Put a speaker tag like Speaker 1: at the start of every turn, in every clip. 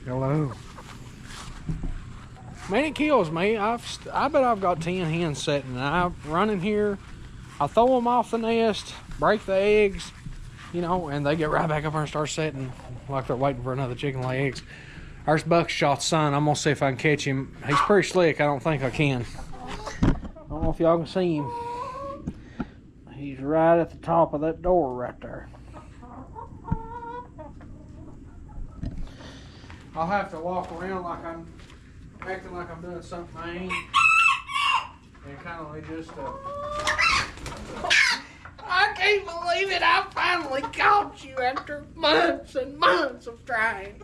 Speaker 1: Hello. Man, it kills me. I bet I've got 10 hens sitting. I run in here, I throw them off the nest, break the eggs, you know, and they get right back up there and start setting like they're waiting for another chicken to lay eggs. There's Buckshot's son. I'm gonna see if I can catch him. He's pretty slick. I don't think I can. I don't know if y'all can see him. He's right at the top of that door right there. I'll have to walk around like I'm acting like I'm doing something I ain't. And kind of like just I can't believe it. I finally caught you after months and months of trying.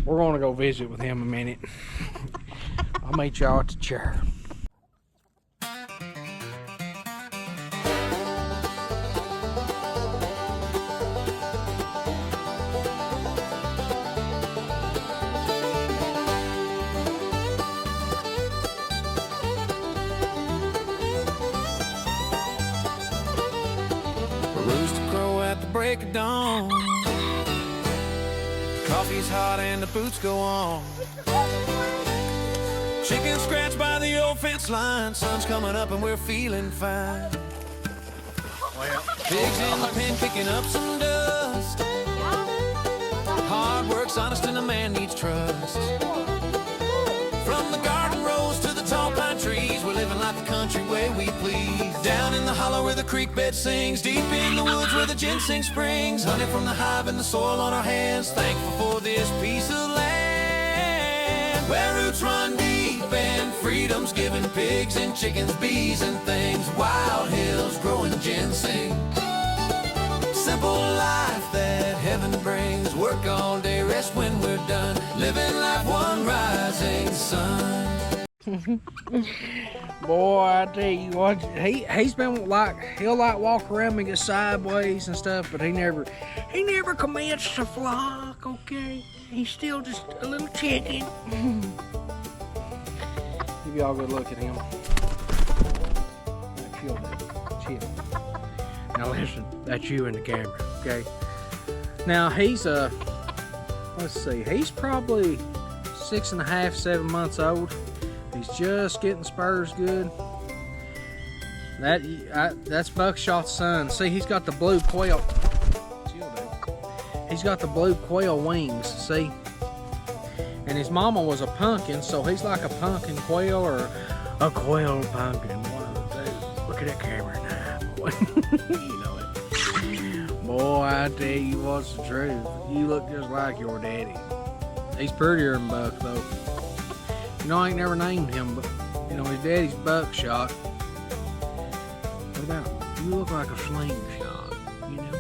Speaker 1: We're going to go visit with him a minute. I'll meet y'all at the chair.
Speaker 2: Rooster crow at the break of dawn. Coffee's hot and the boots go on. Chicken scratched by the old fence line. Sun's coming up and we're feeling fine. Pigs in the pen picking up some dust. Hard work's honest and a man needs trust. From the garden rows to the tall pine trees, we're living like the country way we please. Down in the hollow where the creek bed sings, deep in the woods where the ginseng springs, honey from the hive and the soil on our hands, thankful for this piece of land where roots run deep and freedom's giving pigs and chickens, bees and things, wild hills growing ginseng. Simple life that heaven brings, work all day, rest when we're done, living like one rising sun.
Speaker 1: Boy, I tell you what, he's been like, he'll like walk around me, get sideways and stuff, but he never commits to flock, okay? He's still just a little chicken. Give y'all a good look at him. Chill. Now listen, that's you in the camera, okay? Now he's let's see, he's probably 6.5, 7 months old. He's just getting spurs good. That's Buckshot's son. See, he's got the blue quail. He's got the blue quail wings, see? And his mama was a pumpkin, so he's like a pumpkin quail or a quail pumpkin. One of those. Look at that camera now, boy. You know it. Boy, I tell you what's the truth. You look just like your daddy. He's prettier than Buck, though. You know, I ain't never named him, but, you know, his daddy's Buckshot. What about, you look like a slingshot, you know?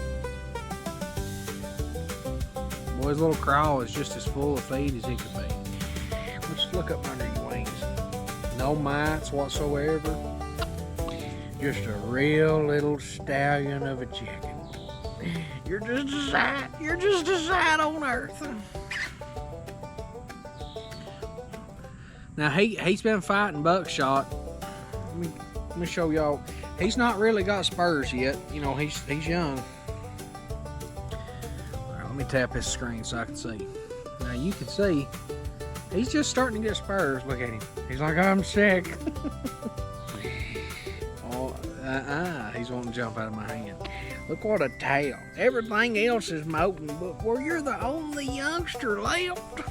Speaker 1: Boy, his little crawl is just as full of feed as he could be. Let's look up under your wings. No mites whatsoever. Just a real little stallion of a chicken. You're just a sight on earth. Now he's been fighting Buckshot. Let me show y'all. He's not really got spurs yet. You know, he's young. All right, let me tap his screen so I can see. Now you can see he's just starting to get spurs. Look at him. He's like, I'm sick. Oh, he's wanting to jump out of my hand. Look what a tail. Everything else is molting, but well, you're the only youngster left.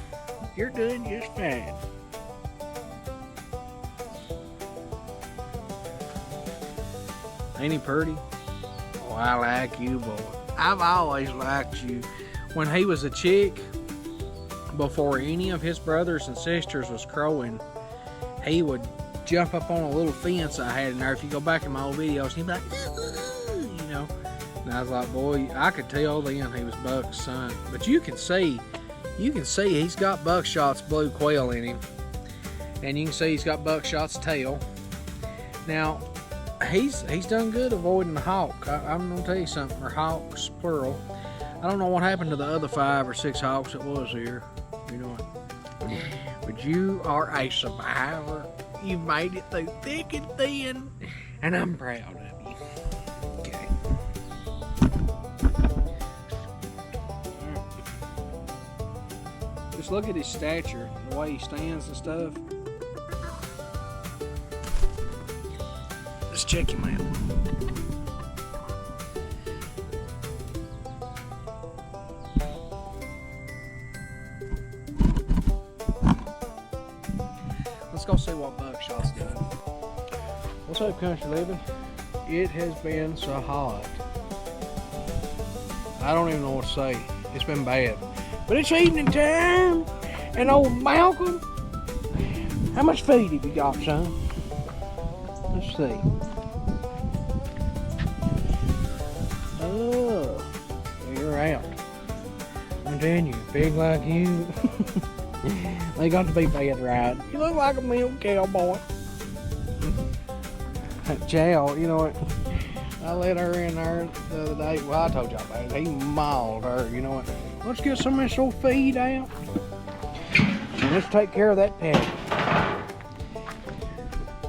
Speaker 1: You're doing just fine. Ain't he pretty? Oh, I like you, boy. I've always liked you. When he was a chick, before any of his brothers and sisters was crowing, he would jump up on a little fence I had in there. If you go back in my old videos, he'd be like, you know. And I was like, boy, I could tell then he was Buck's son. But you can see he's got Buckshot's blue quail in him. And you can see he's got Buckshot's tail. Now, he's done good avoiding the hawk. I'm gonna tell you something, or hawks plural. I don't know what happened to the other 5 or 6 hawks that was here. You know what? But you are a survivor. You've made it through thick and thin, and I'm proud of you. Okay. Just look at his stature, the way he stands and stuff. Let's check him out. Let's go see what Buckshot's doing. What's up, country living? It has been so hot. I don't even know what to say. It's been bad. But it's evening time, and old Malcolm, how much feed have you got, son? Let's see. Oh, you're out. I'm telling you, big like you. They got to be bad right. You look like a milk cowboy. Chow, you know what? I let her in there the other day. Well, I told y'all about it. He mauled her, you know what? Let's get some of this old feed out. And let's take care of that pig.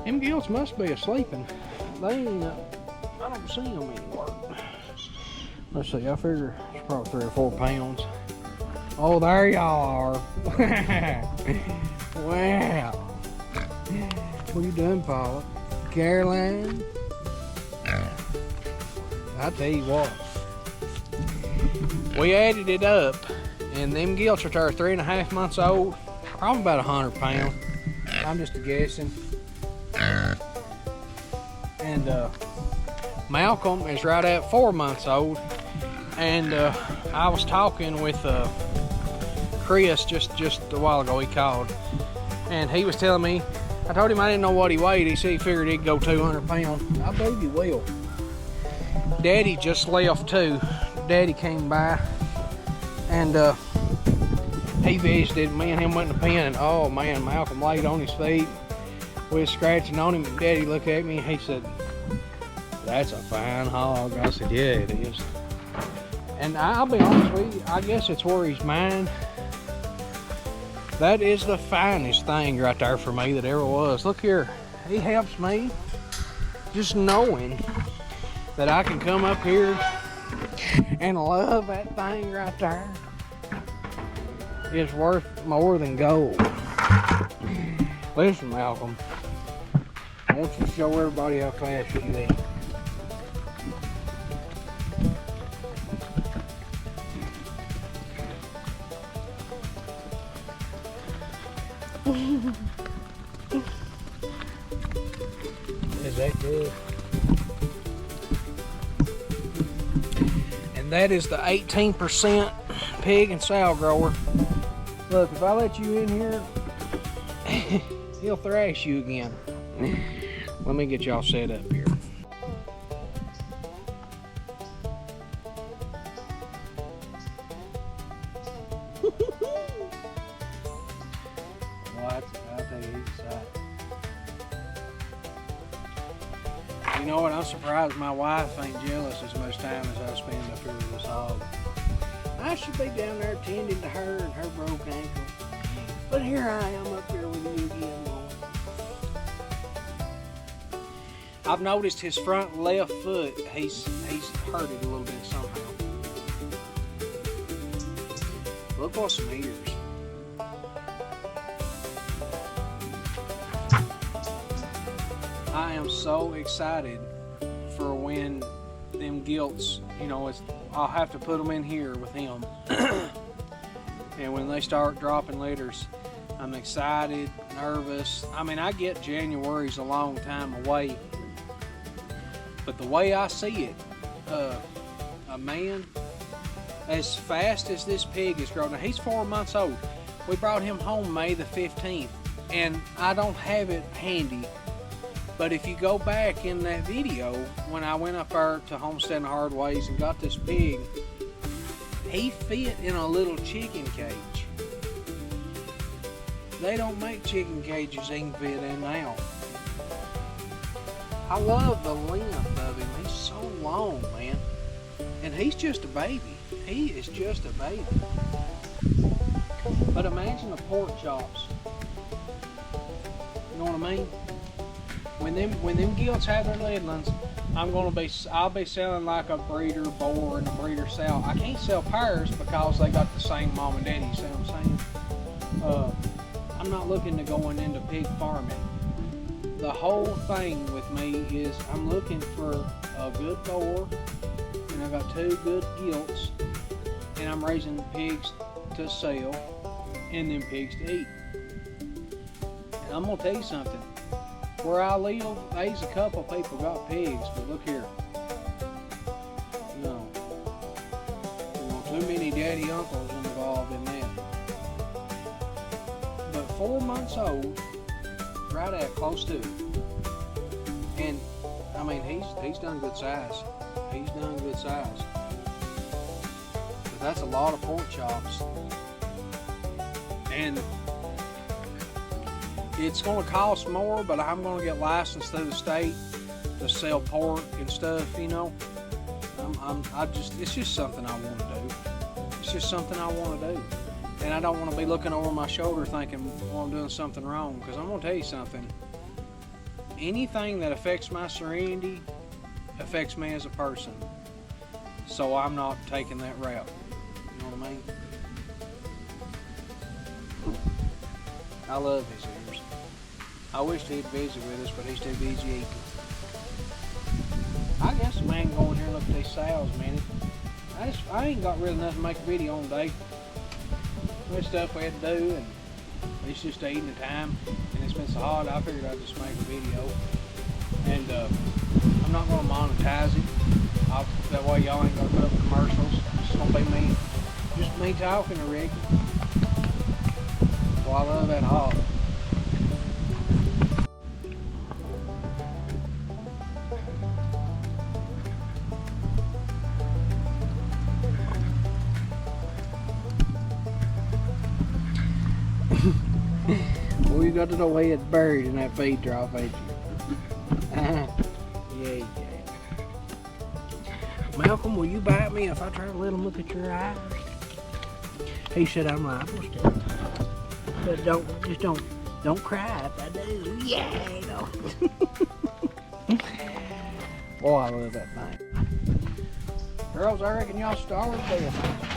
Speaker 1: Them gilts must be asleep. They ain't, I don't see them anymore. Let's see, I figure it's probably 3 or 4 pounds. Oh, there y'all are. Wow. What you doing, Paula? Caroline? I tell you what. We added it up, and them gilts are 3.5 months old. Probably about 100 pounds. I'm just guessing. And Malcolm is right at 4 months old. And I was talking with Chris just a while ago. He called, and he was telling me. I told him I didn't know what he weighed. He said he figured he'd go 200 pounds. I believe he will. Daddy just left too. Daddy came by, and he visited. Me and him went in the pen, and oh man, Malcolm laid on his feet. We was scratching on him, and Daddy looked at me and he said, "That's a fine hog." I said, "Yeah, it is." And I'll be honest with you, I guess it's where he's mine. That is the finest thing right there for me that ever was. Look here, he helps me just knowing that I can come up here and love that thing right there. It's worth more than gold. Listen, Malcolm, I want you to show everybody how fast you can. Is that good? And that is the 18% pig and sow grower. Look, if I let you in here, he'll thrash you again. Let me get y'all set up here. You know what? I'm surprised my wife ain't jealous as much time as I spend up here with this hog. I should be down there tending to her and her broke ankle. But here I am up here with you again, Lord. I've noticed his front left foot, he's hurt it a little bit somehow. Look at some ears. I am so excited for when them gilts, you know, I'll have to put them in here with him. And when they start dropping litters, I'm excited, nervous. I mean, I get January's a long time away, but the way I see it, a man, as fast as this pig is growing, now he's 4 months old. We brought him home May the 15th, and I don't have it handy. But if you go back in that video, when I went up there to Homestead and Hard Ways and got this pig, he fit in a little chicken cage. They don't make chicken cages he can fit in now. I love the length of him. He's so long, man. And he's just a baby. He is just a baby. But imagine the pork chops. You know what I mean? When them gilts have their leadlings, I'll be selling like a breeder boar and a breeder sow. I can't sell pairs because they got the same mom and daddy, you see what I'm saying? I'm not looking to going into pig farming. The whole thing with me is I'm looking for a good boar, and I got 2 good gilts, and I'm raising pigs to sell and then pigs to eat. And I'm gonna tell you something. Where I live, there's a couple people got pigs, but look here. No. Too many daddy uncles involved in that. But 4 months old, right at close to. And I mean, he's done good size. He's done good size. But that's a lot of pork chops. And it's going to cost more, but I'm going to get licensed through the state to sell pork and stuff, you know. It's just something I want to do. It's just something I want to do. And I don't want to be looking over my shoulder thinking, well, I'm doing something wrong. Because I'm going to tell you something. Anything that affects my serenity affects me as a person. So I'm not taking that route. You know what I mean? I love his ears. I wish he'd visit with us, but he's too busy eating. I guess a man go in here and look at these sows a minute. I ain't got really nothing to make a video on today. There's stuff we had to do, and it's just eating the time. And it's been so hot, I figured I'd just make a video. And I'm not going to monetize it. That way y'all ain't going to put up commercials. It's going to be me. Just me talking to Rick. Well, I love that hog. Well, you got to know where it's buried in that feed trough, ain't you? Yeah. Malcolm, will you bite me if I try to let him look at your eyes? He said I'm liable to. But don't cry if I do. Yeah, no. Boy, I love that thing. Girls, I reckon y'all starved to death.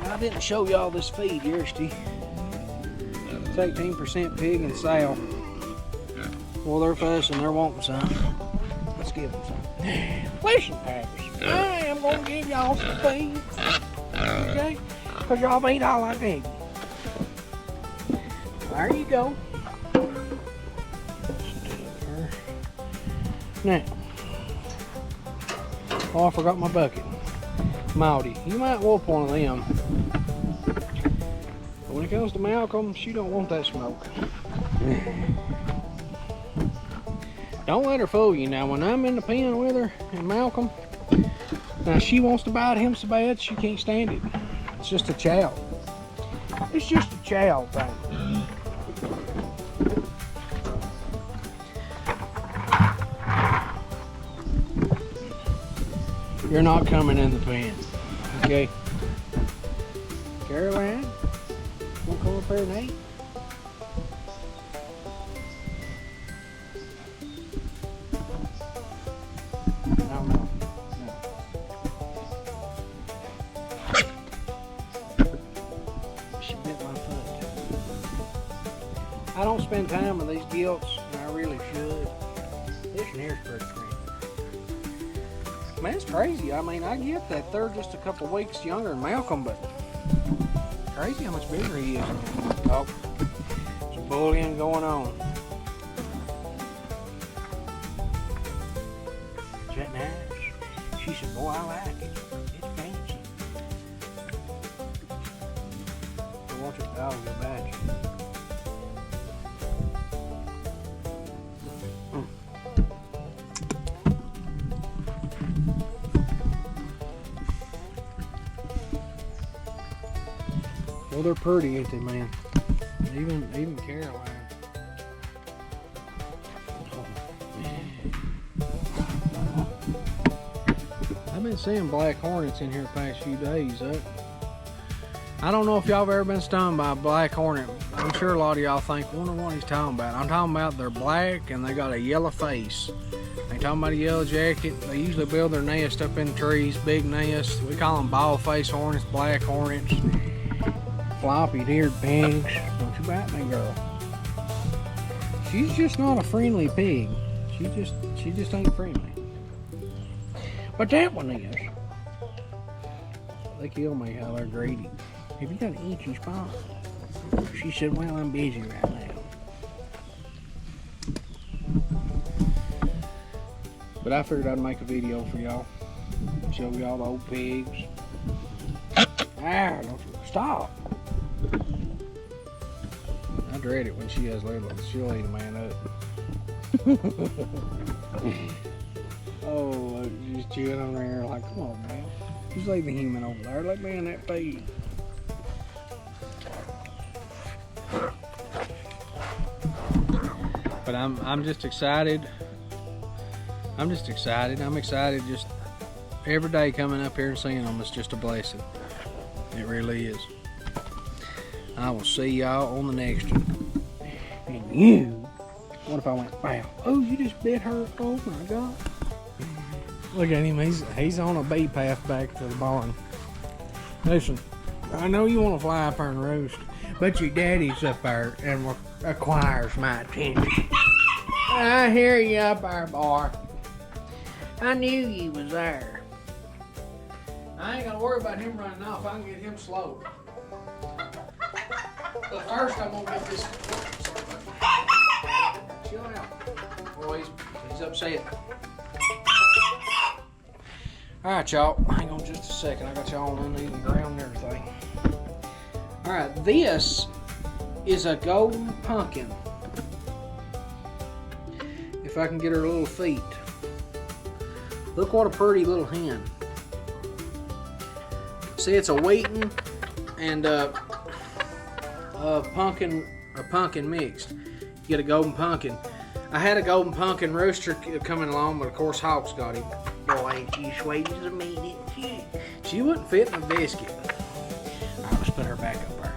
Speaker 1: I didn't show y'all this feed, Yersty. It's 18% pig and sow. Well, they're fussing, they're wanting some. Let's give them some. Listen, Pappers, I am going to give y'all some feed. Okay? Because y'all eat all I gave you. There you go. Now. Oh, I forgot my bucket. Maudie, you might whoop one of them. But when it comes to Malcolm, she don't want that smoke. Don't let her fool you. Now, when I'm in the pen with her and Malcolm, now she wants to bite him so bad she can't stand it. It's just a chow. It's just a chow thing. You're not coming in the pen. Okay. Caroline, wanna come up here and eat? No. She bit my foot. I don't spend time with these gilts, and I really should. This one here's pretty crazy. Man, it's crazy. I mean, I get that they're just a couple weeks younger than Malcolm, but crazy how much bigger he is. Oh, there's bullying going on. Is that nice? She said, boy, I like it. It's fancy. I want your dog to go back. Well, they're pretty, ain't they, man? Even Caroline. Oh, man. I've been seeing black hornets in here the past few days. I don't know if y'all have ever been stung by a black hornet. I'm sure a lot of y'all think, wonder what he's talking about. I'm talking about they're black and they got a yellow face. Ain't talking about a yellow jacket. They usually build their nest up in trees, big nests. We call them bald-faced hornets, black hornets, floppy-eared pigs. Don't you bite me, girl. She's just not a friendly pig. She just ain't friendly. But that one is. They kill me how they're greedy. Have you got an itchy spot? She said, well, I'm busy right now. But I figured I'd make a video for y'all. Show y'all the old pigs. Ah, don't you stop. I dread it when she has little ones. She'll eat a man up. Oh, look, she's chewing on there like, come on, man. Just leave the human over there. Let me in that pig. But I'm just excited. I'm excited just every day coming up here and seeing them is just a blessing. It really is. I will see y'all on the next one. And you, what if I went, wow, oh, you just bit her, oh my God. Look at him, he's on a bee path back to the barn. Listen, I know you want to fly up there and roost, but your daddy's up there and acquires my attention. I hear you up there, boy. I knew you was there. I ain't gonna worry about him running off. I can get him slowed. But first, I'm gonna get this. Chill out. Boys, he's upset. Alright, y'all. Hang on just a second. I got y'all on uneven ground and everything. Alright, this is a golden pumpkin. If I can get her little feet. Look what a pretty little hen. See, it's a wheaten and a pumpkin mixed. You get a golden pumpkin. I had a golden pumpkin rooster coming along, but of course Hogs got him. Boy, ain't you sweet as a meat, didn't she? She wouldn't fit in the biscuit. Alright, let's put her back up there.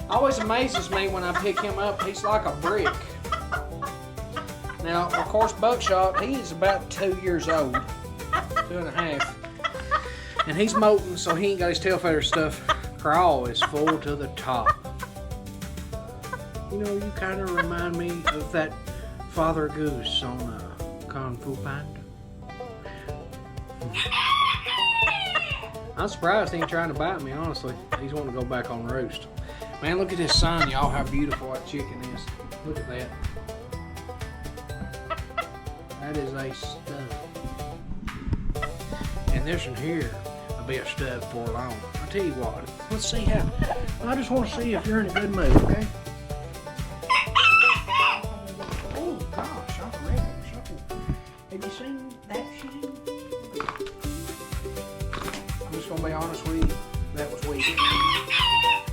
Speaker 1: Always amazes me when I pick him up. He's like a brick. Now, of course, Buckshot, he is about 2 years old, 2.5, and he's molting, so he ain't got his tail feather stuff. Crawl is full to the top. You know, you kind of remind me of that Father Goose on Kung Fu Panda. I'm surprised he ain't trying to bite me, honestly. He's wanting to go back on roost. Man, look at this sun, y'all, how beautiful that chicken is. Look at that. That is a stud. And this one here will be a stud for long. I'll tell you what, let's see how. I just want to see if you're in a good mood, okay? Oh, gosh, I'm ready. Have you seen that shit? I'm just going to be honest with you. That was weak.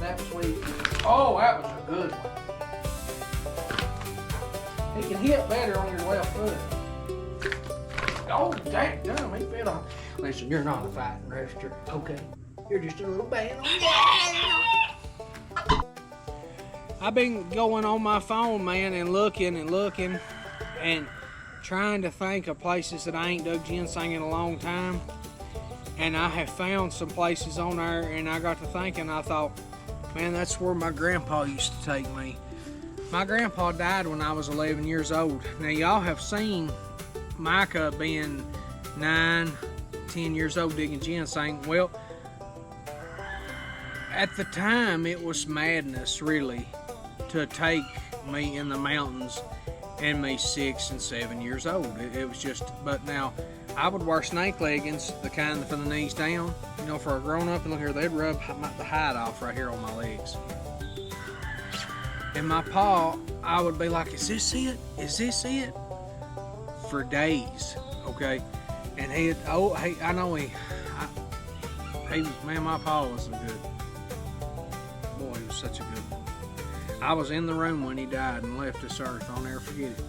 Speaker 1: That was weak. Oh, that was a good one. He can hit better on your left foot. Oh, dadgum, he fit on. Listen, you're not a fighting rooster, okay? You're just a little bad. I've been going on my phone, man, and looking and trying to think of places that I ain't dug ginseng in a long time. And I have found some places on there, and I got to thinking, I thought, man, that's where my grandpa used to take me. My grandpa died when I was 11 years old. Now, y'all have seen Micah being 9, 10 years old digging ginseng. Well, at the time, it was madness, really, to take me in the mountains and me 6 and 7 years old. It was just, but now, I would wear snake leggings, the kind from the knees down, you know, for a grown-up, and look here, they'd rub the hide off right here on my legs. And my paw, I would be like, is this it? Is this it? For days, okay? And I know he was, man, my paw was a good, boy, he was such a good one. I was in the room when he died and left this earth, I'll never forget it.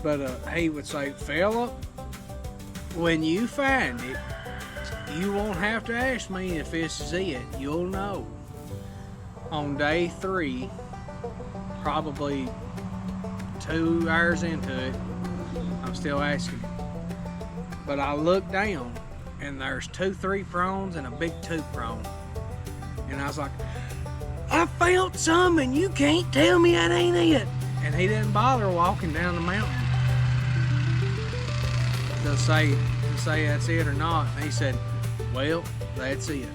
Speaker 1: But he would say, fella, when you find it, you won't have to ask me if this is it. You'll know. On day 3, probably 2 hours into it, I'm still asking. But I look down and there's 2 3-prongs and a big 2-prong. And I was like, I found some and you can't tell me that ain't it. And he didn't bother walking down the mountain to say that's it or not. And he said, well, that's it.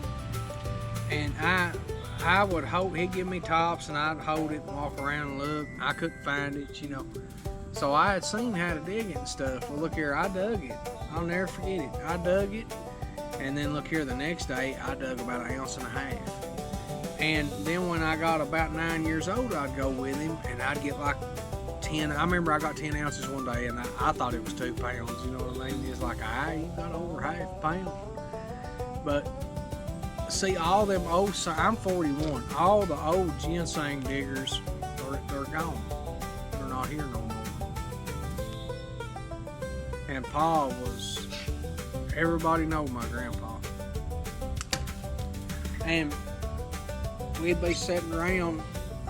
Speaker 1: And I would hope he'd give me tops and I'd hold it and walk around and look. I couldn't find it, you know. So I had seen how to dig it and stuff. Well, look here, I dug it. I'll never forget it. I dug it, and then look here, the next day, I dug about 1.5 ounces. And then when I got about 9 years old, I'd go with him, and I'd get like 10. I remember I got 10 ounces one day, and I thought it was 2 pounds, you know what I mean? It's like, you got over half a pound. But see, all them old, I'm 41, all the old ginseng diggers, they're gone. They're not here no more. And Pa was, everybody know my grandpa. And we'd be sitting around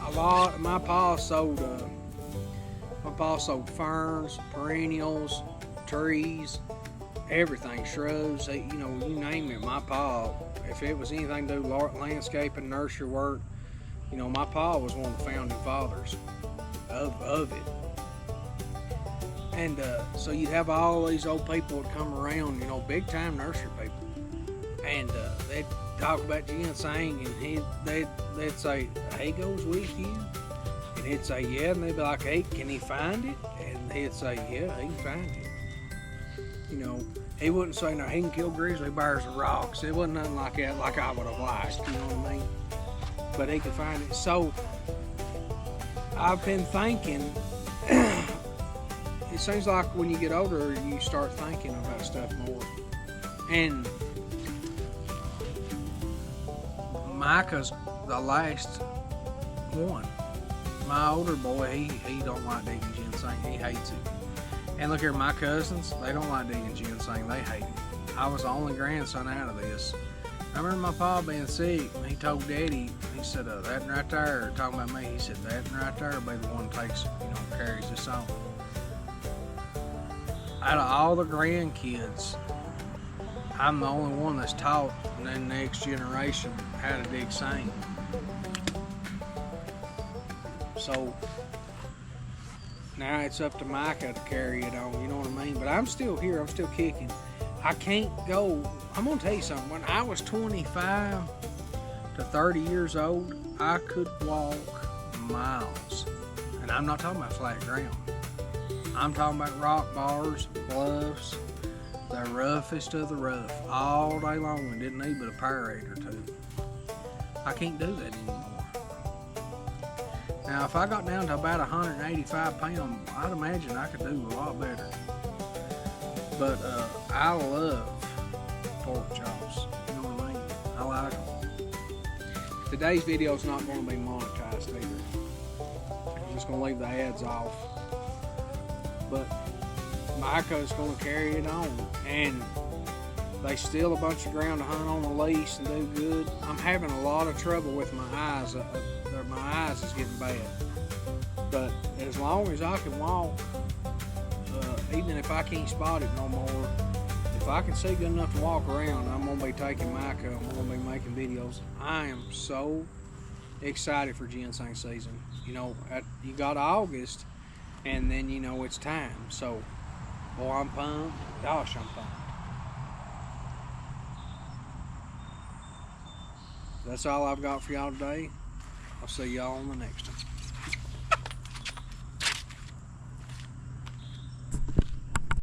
Speaker 1: a lot. My pa sold ferns, perennials, trees, everything, shrubs, you know, you name it. My pa, if it was anything to do with landscaping, nursery work, you know, my pa was one of the founding fathers of it. And so you'd have all these old people that come around, you know, big time nursery people, and they'd talk about ginseng, and they'd say, "He goes with you," and he'd say, "Yeah," and they'd be like, "Hey, can he find it?" And he'd say, "Yeah, he can find it." You know, he wouldn't say, "No, he can kill grizzly bears with rocks." It wasn't nothing like that, like I would have liked. You know what I mean? But he could find it. So I've been thinking. It seems like when you get older, you start thinking about stuff more. And Micah's the last one. My older boy, he don't like digging ginseng. He hates it. And look here, my cousins, they don't like digging ginseng. They hate it. I was the only grandson out of this. I remember my pa being sick. He told Daddy, he said, that right there, talking about me, he said, that right there will be the one that takes, you know, carries this on. Out of all the grandkids, I'm the only one that's taught the next generation how to dig sand. So now it's up to Micah to carry it on, you know what I mean? But I'm still here, I'm still kicking. I can't go, I'm gonna tell you something. When I was 25 to 30 years old, I could walk miles. And I'm not talking about flat ground. I'm talking about rock bars, bluffs, the roughest of the rough, all day long, and didn't need but a power 8 or 2. I can't do that anymore. Now, if I got down to about 185 pounds, I'd imagine I could do a lot better. But I love pork chops, you know what I mean? I like them. Today's video is not going to be monetized either. I'm just going to leave the ads off. But Micah's going to carry it on, and they steal a bunch of ground to hunt on the lease and do good. I'm having a lot of trouble with my eyes. My eyes is getting bad. But as long as I can walk, even if I can't spot it no more, if I can see good enough to walk around, I'm going to be taking Micah, I'm going to be making videos. I am so excited for ginseng season. You know, you got August, and then, you know, it's time. So, boy, I'm pumped. Gosh, I'm pumped. That's all I've got for y'all today. I'll see y'all on the next one.